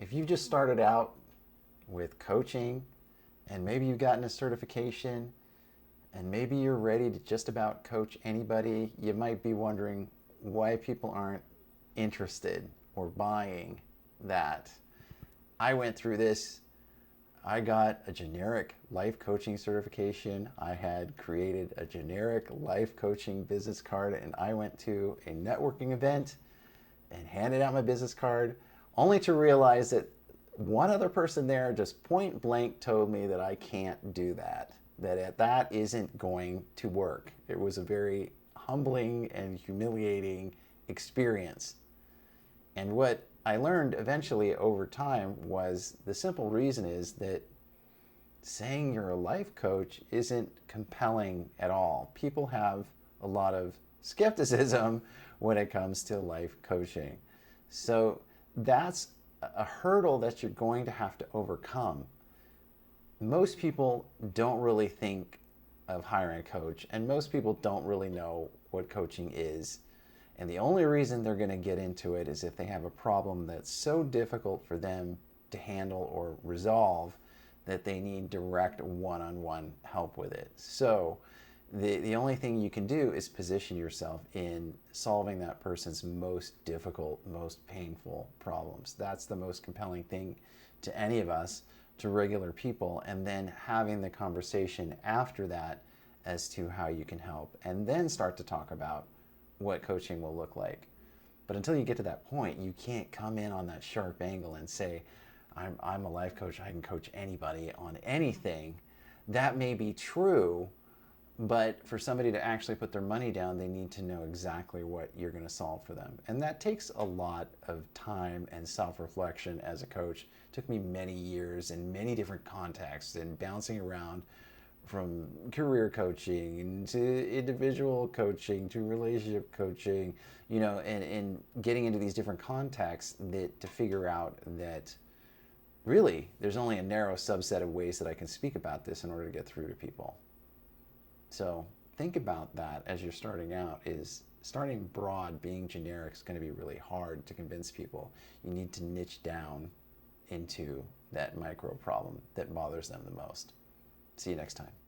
if you've just started out with coaching and maybe you've gotten a certification and maybe you're ready to just about coach anybody, you might be wondering why people aren't interested or buying that. I went through this. I got a generic life coaching certification. I had created a generic life coaching business card, and I went to a networking event and handed out my business card only to realize that one other person there just point blank told me that I can't do that, that isn't going to work. It was a very humbling and humiliating experience. And what I learned eventually over time was the simple reason is that saying you're a life coach isn't compelling at all. People have a lot of skepticism when it comes to life coaching. So that's a hurdle that you're going to have to overcome. Most people don't really think of hiring a coach, and most people don't really know what coaching is. And the only reason they're going to get into it is if they have a problem that's so difficult for them to handle or resolve that they need direct one-on-one help with it. So the only thing you can do is position yourself in solving that person's most difficult, most painful problems. That's the most compelling thing to any of us, to regular people, and then having the conversation after that as to how you can help, and then start to talk about what coaching will look like. But until you get to that point, you can't come in on that sharp angle and say, I'm a life coach, I can coach anybody on anything. That may be true, but for somebody to actually put their money down, they need to know exactly what you're going to solve for them. And that takes a lot of time and self-reflection as a coach. It took me many years in many different contexts and bouncing around from career coaching to individual coaching to relationship coaching, and getting into these different contexts to figure out that really there's only a narrow subset of ways that I can speak about this in order to get through to people. So think about that as you're starting out. Is starting broad, being generic is going to be really hard to convince people. You need to niche down into that micro problem that bothers them the most. See you next time.